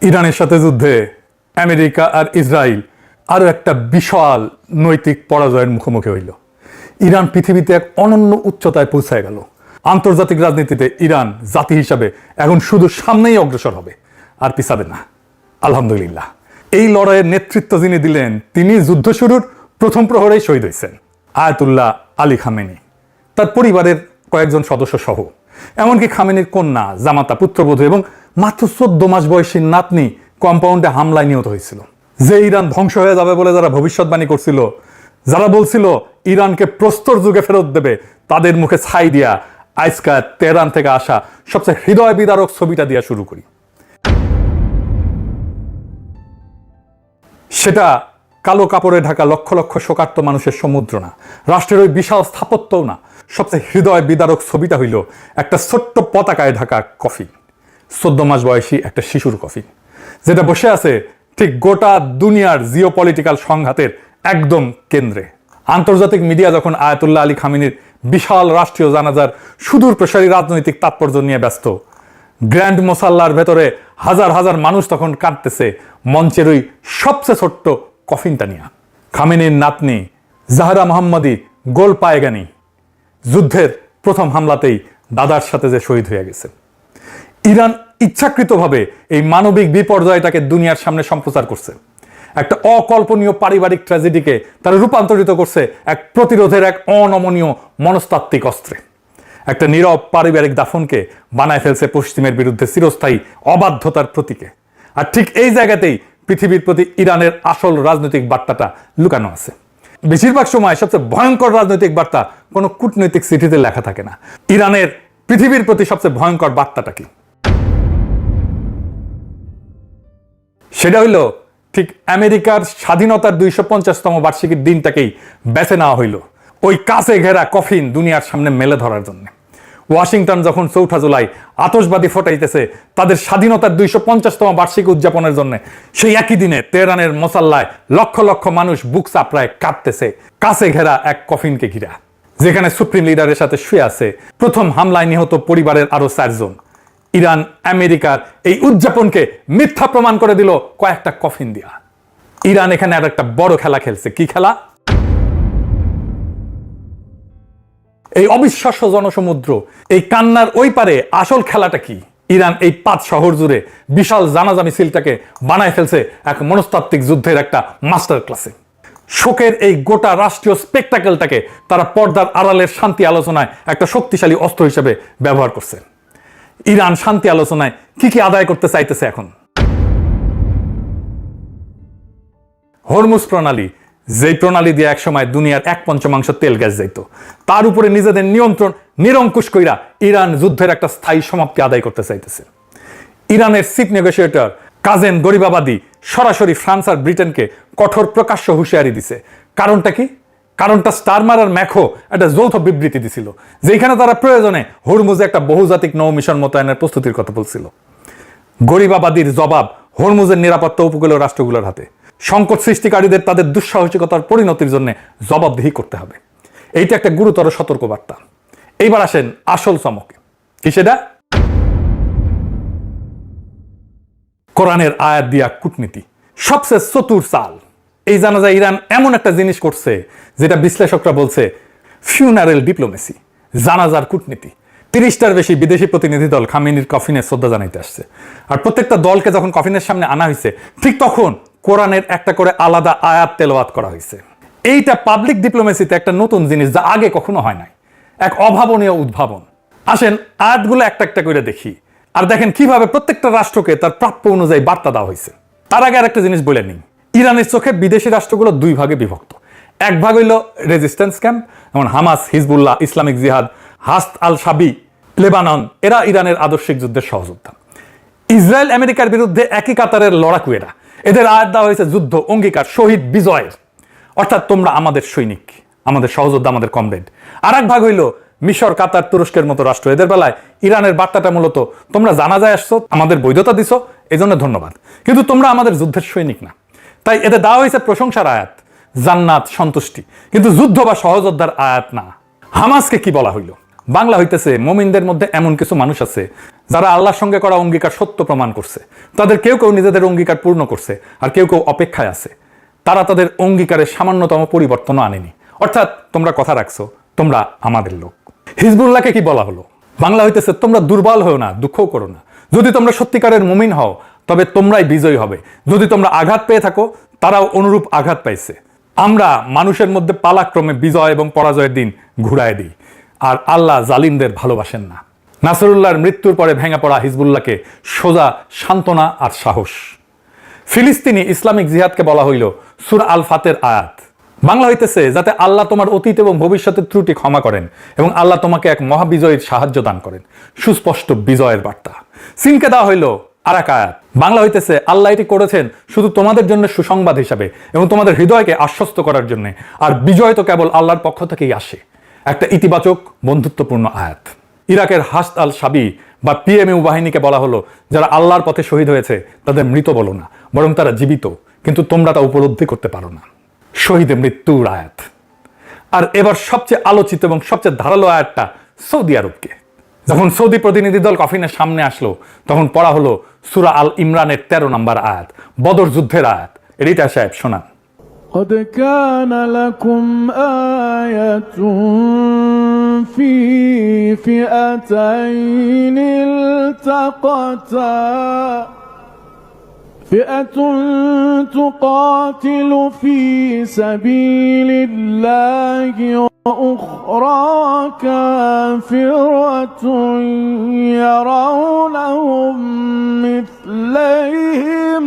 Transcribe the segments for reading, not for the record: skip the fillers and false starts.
ইরানের সাথে যুদ্ধে আমেরিকা আর ইসরায়েল আরও একটা বিশাল নৈতিক পরাজয়ের মুখোমুখি হইল। ইরান পৃথিবীতে এক অনন্য উচ্চতায় পৌঁছায় গেল। আন্তর্জাতিক রাজনীতিতে ইরান জাতি হিসাবে এখন শুধু সামনেই অগ্রসর হবে, আর পিছাবে না। আলহামদুলিল্লাহ, এই লড়াইয়ের নেতৃত্ব যিনি দিলেন তিনি যুদ্ধ শুরুর প্রথম প্রহরেই শহীদ হয়েছেন, আয়াতুল্লাহ আলী খামেনি, তার পরিবারের কয়েকজন সদস্য সহ। এমনকি খামেনির কন্যা, জামাতা, পুত্রবধূ এবং মাত্র 14 মাস বয়সী নাতনি কম্পাউন্ডে হামলায় নিহত হয়েছিল। যে ইরান ধ্বংস হয়ে যাবে বলে যারা ভবিষ্যৎবাণী করছিল, যারা বলছিল ইরানকে প্রস্তর যুগে ফেরত দেবে, তাদের মুখে ছাই দিয়া আজকা তেহরান থেকে আসা সবচেয়ে হৃদয় বিদারক ছবিটা দিয়া শুরু করি। সেটা কালো কাপড়ে ঢাকা লক্ষ লক্ষ শোকার্ত মানুষের সমুদ্র না, রাষ্ট্রের ওই বিশাল স্থাপত্যও না। সবচেয়ে হৃদয় বিদারক ছবিটা হইল একটা ছোট্ট পতাকায় ঢাকা কফিন, 14 মাস বয়সী একটা শিশুর কফিন, যেটা বসে আছে ঠিক গোটা দুনিয়ার জিওপলিটিক্যাল সংঘাতের একদম কেন্দ্রে। আন্তর্জাতিক মিডিয়া যখন আয়াতুল্লাহ আলী খামেনির বিশাল রাষ্ট্রীয় জানাজার সুদূর প্রসারী রাজনৈতিক তাৎপর্য নিয়ে ব্যস্ত, গ্র্যান্ড মোসাল্লার ভেতরে হাজার হাজার মানুষ তখন কাঁদতেছে মঞ্চের ওই সবচেয়ে ছোট্ট কফিনটা নিয়ে। খামেনির নাতনি জাহরা মোহাম্মদী গোল পায়গানি যুদ্ধের প্রথম হামলাতেই দাদার সাথে যে শহীদ হয়ে গেছে। ইরান ইচ্ছাকৃতভাবে এই মানবিক বিপর্যয়টাকে দুনিয়ার সামনে সম্প্রচার করছে, একটা অকল্পনীয় পারিবারিক ট্র্যাজেডিকে তারা রূপান্তরিত করছে এক প্রতিরোধের এক অনমনীয় মনস্তাত্ত্বিক অস্ত্রে। একটা নীরব পারিবারিক দাফনকে বানায় ফেলছে পশ্চিমের বিরুদ্ধে চিরস্থায়ী অবাধ্যতার প্রতীকে। আর ঠিক এই জায়গাতেই পৃথিবীর প্রতি ইরানের আসল রাজনৈতিক বার্তাটা লুকানো আছে। বেশিরভাগ সময় সবচেয়ে ভয়ঙ্কর রাজনৈতিক বার্তা কোনো কূটনৈতিক চিঠিতে লেখা থাকে না। ইরানের পৃথিবীর প্রতি সবচেয়ে ভয়ঙ্কর বার্তাটা কি? সেটা হইল ঠিক আমেরিকার স্বাধীনতার 250তম বার্ষিকীর দিনটাকেই বেছে নেওয়া হইল ওই কাছে ঘেরা কফিন দুনিয়ার সামনে মেলে ধরার জন্য। ওয়াশিংটন যখন 4 জুলাই আতশবাদী ফোটাইতেছে তাদের স্বাধীনতার 250তম বার্ষিকী উদযাপনের জন্য, সেই একই দিনে তেহরানের মোসাল্লায় লক্ষ লক্ষ মানুষ বুক চাপড়ায় কাঁদতেছে কাছে ঘেরা এক কফিনকে ঘিরা, যেখানে সুপ্রিম লিডারের সাথে শুয়ে আছে প্রথম হামলায় নিহত পরিবারের আরো 4 জন। ইরান আমেরিকার এই উদযাপনকে মিথ্যা প্রমাণ করে দিল কয়েকটা কফিন দিয়া। ইরান এখানে আর একটা বড় খেলা খেলছে। কি খেলা? এই অবিশ্বাস্য জনসমুদ্র, এই কান্নার ওই পারে আসল খেলাটা কি? ইরান এই 5 শহর জুড়ে বিশাল জানাজা মিছিলটাকে বানায় ফেলছে এক মনস্তাত্ত্বিক যুদ্ধের একটা মাস্টার ক্লাসে। শোকের এই গোটা রাষ্ট্রীয় স্পেকটাকেলটাকে তারা পর্দার আড়ালের শান্তি আলোচনায় একটা শক্তিশালী অস্ত্র হিসেবে ব্যবহার করছে। ইরান শান্তি আলোচনায় কি কি আদায় করতে চাইতেছে এখন? হরমুজ প্রণালী, যেই প্রণালী দিয়ে একসময় দুনিয়ার 1/5 তেল গ্যাস যাইত, তার উপরে নিজেদের নিয়ন্ত্রণ নিরঙ্কুশ কইরা ইরান যুদ্ধের একটা স্থায়ী সমাপ্তি আদায় করতে চাইতেছে। ইরানের চিফ নেগোসিয়েটর কাজেম গরিবাবাদী সরাসরি ফ্রান্স আর ব্রিটেনকে কঠোর প্রকাশ্য হুঁশিয়ারি দিছে। কারণটা কি? কারণটা স্টারমার আর ম্যাখো একটা যৌথ বিবৃতি দিছিল, যেখানে তারা প্রয়োজনে হরমুজে একটা বহুজাতিক নৌ মিশন মোতায়েনের প্রস্তুতির কথা বলছিল। গরিবাবাদীর জবাব হরমুজের নিরাপত্তা উপকূলীয় রাষ্ট্রগুলোর হাতে। সংকট সৃষ্টিকারীদের তাদের দুঃসাহসিকতার পরিণতির জন্য জবাবদিহি করতে হবে। এইটা একটা গুরুতর সতর্কবার্তা। এইবার আসেন আসল চমকে। কি সেটা? কোরআনের আয়াত দিয়া কূটনীতি, সবচেয়ে চতুর চাল। এই জানা যায় ইরান এমন একটা জিনিস করছে যেটা বিশ্লেষকরা বলছে ফিউনারেল ডিপ্লোমেসি, জানাজার কূটনীতি। 30টার বেশি বিদেশি প্রতিনিধি দল খামেনির কফিনে শ্রদ্ধা জানাইতে আসছে। আর প্রত্যেকটা দলকে যখন কফিনের সামনে আনা হয়েছে, ঠিক তখন কোরআনের একটা করে আলাদা আয়াত তেলাওয়াত করা হয়েছে। এইটা পাবলিক ডিপ্লোমেসিতে একটা নতুন জিনিস, যা আগে কখনো হয় নাই, এক অভাবনীয় উদ্ভাবন। আসেন আয়াতগুলো একটা একটা করে দেখি, আর দেখেন কিভাবে প্রত্যেকটা রাষ্ট্রকে তার প্রাপ্য অনুযায়ী বার্তা দেওয়া হয়েছে। তার আগে আর একটা জিনিস বলে নিই, ইরানের চোখে বিদেশি রাষ্ট্রগুলো 2 ভাগে বিভক্ত। এক ভাগ হইল রেজিস্ট্যান্স ক্যাম্প, যেমন হামাস, হিজবুল্লাহ, ইসলামিক জিহাদ, হাস্ত আল শাবি, লেবানন, এরা ইরানের আদর্শিক যুদ্ধের সহযোদ্ধা। ইসরায়েল আমেরিকার বিরুদ্ধে একই কাতারের লড়াকু এরা। এদের আয়াত দেওয়া হয়েছে যুদ্ধ, অঙ্গীকার, শহীদ, বিজয়ের, অর্থাৎ তোমরা আমাদের সৈনিক, আমাদের সহযোদ্ধা, আমাদের কমরেড। আর এক ভাগ হইল মিশর, কাতার, তুরস্কের মতো রাষ্ট্র। এদের বেলায় ইরানের বার্তাটা মূলত তোমরা জানাজায় আসছো, আমাদের বৈধতা দিছো, এই জন্য ধন্যবাদ, কিন্তু তোমরা আমাদের যুদ্ধের সৈনিক না। তাই এদের দেওয়া হয়েছে প্রশংসার আয়াত, জান্নাত, সন্তুষ্টি, কিন্তু যুদ্ধ বা সহযোদ্ধার আয়াত না। হামাসকে কি বলা হইল? বাংলা হইতেছে মুমিনদের মধ্যে এমন কিছু মানুষ আছে যারা আল্লাহর সঙ্গে করা অঙ্গীকার সত্য প্রমাণ করছে, তাদের কেউ কেউ নিজেদের অঙ্গীকার পূর্ণ করছে, আর কেউ কেউ অপেক্ষায় আছে। তারা তাদের অঙ্গীকারে সামান্যতম পরিবর্তনও আনেনি। অর্থাৎ তোমরা কথা রাখছো, তোমরা আমাদের লোক। হিজবুল্লাহকে কি বলা হলো? বাংলা হইতেছে, তোমরা দুর্বল হও না, দুঃখও করো না। যদি তোমরা সত্যিকারের মুমিন হও, তবে তোমরাই বিজয়ী হবে। যদি তোমরা আঘাত পেয়ে থাকো, তারাও অনুরূপ আঘাত পাইছে। আমরা মানুষের মধ্যে পালাক্রমে বিজয় এবং পরাজয়ের দিন ঘুরায় দিই, আর আল্লাহ জালিমদের ভালোবাসেন না। নাসরুল্লাহর মৃত্যুর পরে ভেঙে পড়া হিজবুল্লাহকে সোজা সান্ত্বনা আর সাহস। ফিলিস্তিনি ইসলামিক জিহাদকে বলা হইল সূরা আল ফাতের আয়াত। বাংলা হইতেছে, যাতে আল্লাহ তোমার অতীত এবং ভবিষ্যতের ত্রুটি ক্ষমা করেন এবং আল্লাহ তোমাকে এক মহাবিজয়ের সাহায্য দান করেন। সুস্পষ্ট বিজয়ের বার্তা। সিনকে দেওয়া হইল আর এক আয়াত। বাংলা হইতেছে, আল্লাহ এটি করেছেন শুধু তোমাদের জন্য সুসংবাদ হিসাবে এবং তোমাদের হৃদয়কে আশ্বস্ত করার জন্য, আর বিজয় তো কেবল আল্লাহর পক্ষ থেকেই আসে। একটা ইতিবাচক বন্ধুত্বপূর্ণ আয়াত। ইরাকের হাসদ আল শাবি বা পিএমইউ বাহিনীকে বলা হলো, যারা আল্লাহর পথে শহীদ হয়েছে তাদের মৃত বলো না, বরং তারা জীবিত, কিন্তু তোমরা তা উপলব্ধি করতে পারো না। শহীদে মৃত্যুর আয়াত। আর এবার সবচেয়ে আলোচিত এবং সবচেয়ে ধারালো আয়াতটা সৌদি আরবকে। যখন সৌদি প্রতিনিধি দল কফিনের সামনে আসলো, তখন পড়া হলো সূরা আল ইমরানের 13 নম্বর আয়াত, বদর যুদ্ধের আয়াত। রিটা সাহেব শোনান। قد كان لكم آية في فئتين التقتا فئة تقاتل في سبيل الله وأخرى كافرة يرونهم مثليهم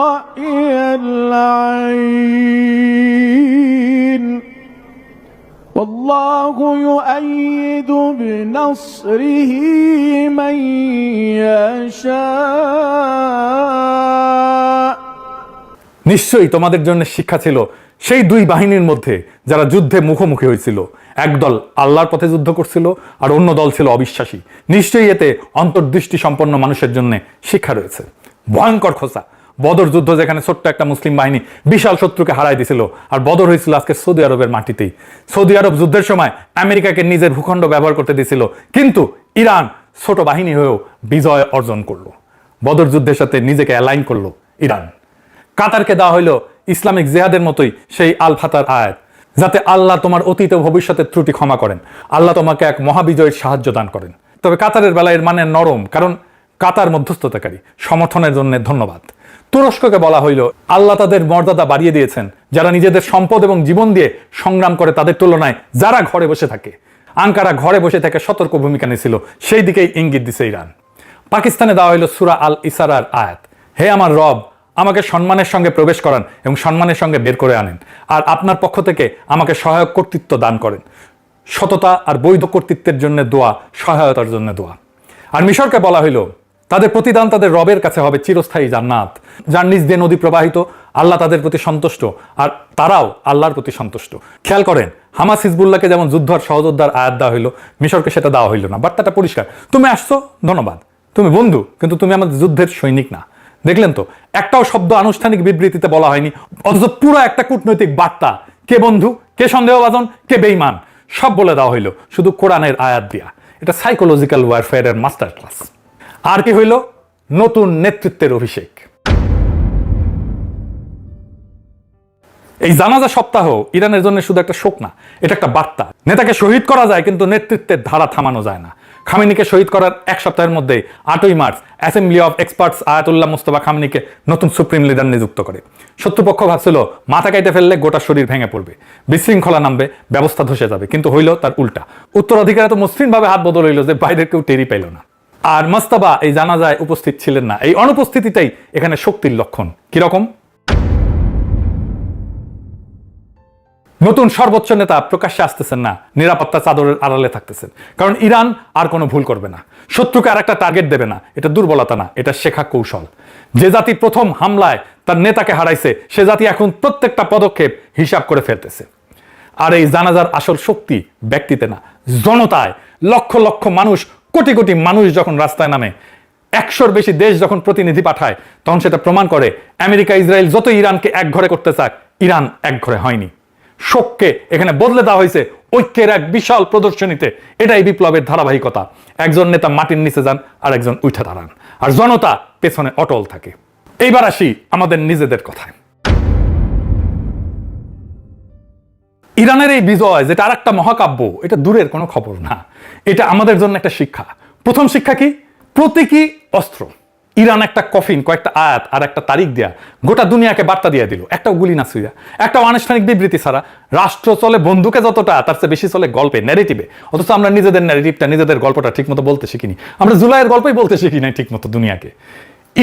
رأي العين والله يؤيد بنصره من يشاء। নিশ্চয়ই তোমাদের জন্য শিক্ষা ছিল সেই দুই বাহিনীর মধ্যে যারা যুদ্ধে মুখোমুখি হয়েছিল। একদল আল্লাহর পথে যুদ্ধ করছিল আর অন্য দল ছিল অবিশ্বাসী। নিশ্চয়ই এতে অন্তর্দৃষ্টি সম্পন্ন মানুষের জন্য শিক্ষা রয়েছে। ভয়ঙ্কর খোঁচা। বদর যুদ্ধ, যেখানে ছোট্ট একটা মুসলিম বাহিনী বিশাল শত্রুকে হারাই দিছিল, আর বদর হয়েছিল আজকে সৌদি আরবের মাটিতেই। সৌদি আরব যুদ্ধের সময় আমেরিকাকে নিজের ভূখণ্ড ব্যবহার করতে দিয়েছিল, কিন্তু ইরান ছোট বাহিনী হয়েও বিজয় অর্জন করলো। বদর যুদ্ধের সাথে নিজেকে অ্যালাইন করলো ইরান। কাতারকে দেওয়া হইল ইসলামিক জিহাদের মতোই সেই আল ফাতার আয়াত, যাতে আল্লাহ তোমার অতীত ও ভবিষ্যতের ত্রুটি ক্ষমা করেন, আল্লাহ তোমাকে এক মহাবিজয়ের সাহায্য দান করেন। তবে কাতারের বেলায় এর মানে নরম, কারণ কাতার মধ্যস্থতাকারী। সমর্থনের জন্য ধন্যবাদ। তুরস্ককে বলা হইল, আল্লাহ তাদের মর্যাদা বাড়িয়ে দিয়েছেন, যারা নিজেদের সম্পদ এবং জীবন দিয়ে সংগ্রাম করে তাদের তুলনায় যারা ঘরে বসে থাকে। আঙ্কারা ঘরে বসে থেকে সতর্ক ভূমিকা নিয়েছিল, সেই দিকেই ইঙ্গিত দিছে ইরান। পাকিস্তানে দেওয়া হইল সূরা আল ইসারার আয়াত, হে আমার রব, আমাকে সম্মানের সঙ্গে প্রবেশ করান এবং সম্মানের সঙ্গে বের করে আনেন, আর আপনার পক্ষ থেকে আমাকে সহায়ক কর্তৃত্ব দান করেন। সততা আর বৈধ কর্তৃত্বের জন্য দোয়া, সহায়তার জন্য দোয়া। আর মিশরকে বলা হইল, তাদের প্রতিদান তাদের রবের কাছে হবে চিরস্থায়ী জান্নাত, যার নিজ দিয়ে নদী প্রবাহিত। আল্লাহ তাদের প্রতি সন্তুষ্ট, আর তারাও আল্লাহর প্রতি সন্তুষ্ট। খেয়াল করেন, হামাস হিজবুল্লাহকে যেমন যুদ্ধ আর সহযোদ্ধার আয়াত দেওয়া হইল, মিশরকে সেটা দেওয়া হইল না। বার্তাটা পরিষ্কার, তুমি আসছো ধন্যবাদ, তুমি বন্ধু, কিন্তু তুমি আমাদের যুদ্ধের সৈনিক না। দেখলেন তো, একটাও শব্দ আনুষ্ঠানিক বিবৃতিতে বলা হয়নি, অথচ পুরো একটা কূটনৈতিক বার্তা। কে বন্ধু, কে সন্দেহভাজন, কে বেঈমান, সব বলে দেওয়া হইল শুধু কোরআনের আয়াত দিয়া। এটা সাইকোলজিক্যাল ওয়ারফেয়ারের মাস্টার ক্লাস। আর কি হইল? নতুন নেতৃত্বের অভিষেক। এই জানাজা সপ্তাহ ইরানের জন্য শুধু একটা শোক না, এটা একটা বার্তা। নেতাকে শহীদ করা যায়, কিন্তু নেতৃত্বের ধারা থামানো যায় না। খামেনিকে শহীদ করার এক সপ্তাহের মধ্যে 8ই March assembly of experts Ayatollah Mustafa খামেনিকে নতুন সুপ্রিম লিডার নিযুক্ত করে। শত্রুপক্ষ ভাবছিল মাথা কাইটে ফেললে গোটা শরীর ভেঙে পড়বে, বিশৃঙ্খলা নামবে, ব্যবস্থা ধসে যাবে, কিন্তু হইল তার উল্টা। উত্তরাধিকারে তো মসৃণভাবে হাত বদল হইল যে বাইরের কেউ টেরি পাইল না। আর মোস্তফা এই জানাজায় উপস্থিত ছিলেন না। এই অনুপস্থিতিটাই এখানে শক্তির লক্ষণ। কিরকম? নতুন সর্বোচ্চ নেতা প্রকাশ্যে আসতেছেন না, নিরাপত্তা চাদরের আড়ালে থাকতেছেন, কারণ ইরান আর কোনো ভুল করবে না, শত্রুকে আর একটা টার্গেট দেবে না। এটা দুর্বলতা না, এটা শেখা কৌশল। যে জাতি প্রথম হামলায় তার নেতাকে হারাইছে, সে জাতি এখন প্রত্যেকটা পদক্ষেপ হিসাব করে ফেলতেছে। আর এই জানাজার আসল শক্তি ব্যক্তিতে না, জনতায়। লক্ষ লক্ষ মানুষ, কোটি কোটি মানুষ যখন রাস্তায় নামে, 100-র বেশি দেশ যখন প্রতিনিধি পাঠায়, তখন সেটা প্রমাণ করে আমেরিকা ইসরায়েল যত ইরানকে এক ঘরে করতে চাক, ইরান এক ঘরে হয়নি। শোককে এখানে বদলে দেওয়া হয়েছে ঐক্যের এক বিশাল প্রদর্শনীতে। এটাই বিপ্লবের ধারাবাহিকতা। একজন নেতা মাটির নিচে যান আর একজন উঠে দাঁড়ান, আর জনতা পেছনে অটল থাকে। এইবার আসি আমাদের নিজেদের কথায়। ইরানের এই বিজয়, যেটা আর একটা মহাকাব্য, এটা দূরের কোনো খবর না, এটা আমাদের জন্য একটা শিক্ষা। প্রথম শিক্ষা কি? প্রতীকী অস্ত্র। ইরান একটা কফিন, কয়েকটা আয়াত আর একটা তারিখ দেয়া গোটা দুনিয়াকে বার্তা দিয়ে দিল। একটা গুলি না ছুঁয়া, একটা আনুষ্ঠানিক বিবৃতি ছাড়া। রাষ্ট্র চলে বন্দুকে যতটা, তার চেয়ে বেশি চলে গল্পে, ন্যারেটিভে। অথচ আমরা নিজেদের ন্যারেটিভটা, নিজেদের গল্পটা ঠিকমতো বলতে শিখিনি। আমরা জুলাইয়ের গল্পই বলতে শিখি নাই ঠিকমতো দুনিয়াকে।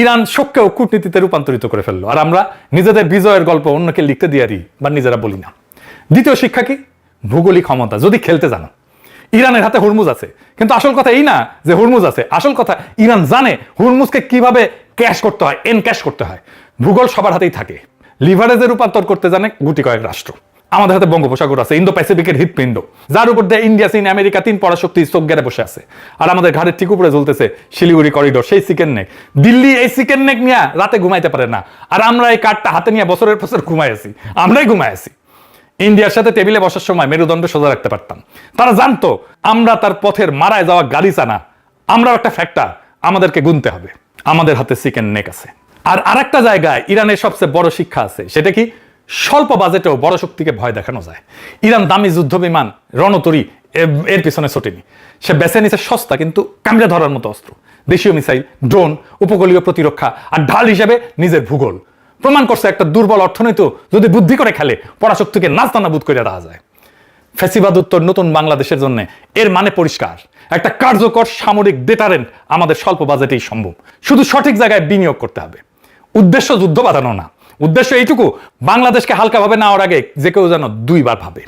ইরান শোককেও কূটনীতিতে রূপান্তরিত করে ফেললো, আর আমরা নিজেদের বিজয়ের গল্প অন্যকে লিখতে দিয়ে দিই বা নিজেরা বলি না। দ্বিতীয় শিক্ষা কি? ভৌগোলিক ক্ষমতা যদি খেলতে জানো। ইরানের হাতে হুরমুজ আছে, কিন্তু আসল কথা এই না যে হুরমুজ আছে। আসল কথা ইরান জানে হুরমুজকে কিভাবে ক্যাশ করতে হয়, এনক্যাশ করতে হয়। ভূগোল সবার হাতেই থাকে। লিভারেজে রূপান্তর করতে জানে গুটি কয়েক রাষ্ট্র। আমাদের হাতে বঙ্গোপসাগর আছে, ইন্দো প্যাসিফিকের হৃৎপিণ্ড, যার উপর দিয়ে ইন্ডিয়া, চীন, আমেরিকা তিন পরাশক্তি চোখ গেড়ে বসে আছে। আর আমাদের ঘাড়ের ঠিক উপরে জ্বলতেছে শিলিগুড়ি করিডোর, সেই চিকেন নেক। দিল্লি এই চিকেন নেক নিয়ে রাতে ঘুমাইতে পারে না, আর আমরা এই কাঠটা হাতে নিয়ে বছরের বছর ঘুমাই আছি। আমরাই ঘুমাই আছি। ইন্ডিয়ার সাথে টেবিলে বসার সময় মেরুদণ্ড সোজা রাখতে পারতাম। তারা জানতো আমরা তার পথের মারায় যাওয়া গাড়ি চানা। আমরাও একটা ফ্যাক্টর, আমাদেরকে গুনতে হবে। আমাদের হাতে চিকেন নেক আছে। আর আরেকটা জায়গায় ইরানের সবচেয়ে বড় শিক্ষা আছে, সেটা কি? স্বল্প বাজেটেও বড় শক্তিকে ভয় দেখানো যায়। ইরান দামি যুদ্ধ বিমান, রণতরী এর পিছনে ছোটেনি। সে বেছে নিছে সস্তা কিন্তু কামড়ে ধরার মতো অস্ত্র, দেশীয় মিসাইল, ড্রোন, উপকূলীয় প্রতিরক্ষা, আর ঢাল হিসেবে নিজের ভূগোল। প্রমাণ করছে একটা দুর্বল অর্থনীতি যদি বুদ্ধি করে খেলে, পরাশক্তিকে নাস্তানাবুদ করে দেওয়া যায়। ফ্যাসিবাদ উত্তর নতুন বাংলাদেশের জন্য এর মানে পরিষ্কার। একটা কার্যকর সামরিক ডেটারেন্ট আমাদের স্বল্প বাজেটেই সম্ভব। শুধু সঠিক জায়গায় বিনিয়োগ করতে হবে। উদ্দেশ্য যুদ্ধ বাঁধানো না, উদ্দেশ্য এইটুকু, বাংলাদেশকে হালকাভাবে নেওয়ার আগে যে কেউ যেন দুইবার ভাবে।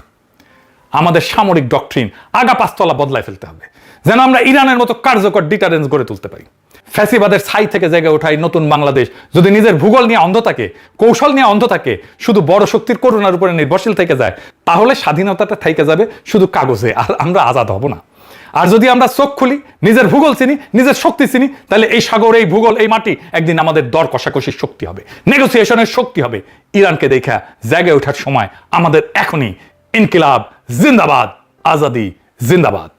আমাদের সামরিক ডক্ট্রিন আগা পাঁচতলা বদলায় ফেলতে হবে, যেন আমরা ইরানের মতো কার্যকর ডিটারেন্স গড়ে তুলতে পারি। ফ্যাসিবাদের ছাই থেকে জেগে ওঠাই নতুন বাংলাদেশ যদি নিজের ভূগোল নিয়ে অন্ধ থাকে, কৌশল নিয়ে অন্ধ থাকে, শুধু বড় শক্তির করুণার উপরে নির্ভরশীল থেকে যায়, তাহলে স্বাধীনতাটা থেকে যাবে শুধু কাগজে, আর আমরা আজাদ হব না। আর যদি আমরা চোখ খুলি, নিজের ভূগোল চিনি, নিজের শক্তি চিনি, তাহলে এই সাগর, এই ভূগোল, এই মাটি একদিন আমাদের দর কষাকষির শক্তি হবে, নেগোসিয়েশনের শক্তি হবে। ইরানকে দেখা জায়গায় ওঠার সময় আমাদের এখনই। ইনকিলাব জিন্দাবাদ, আজাদি জিন্দাবাদ।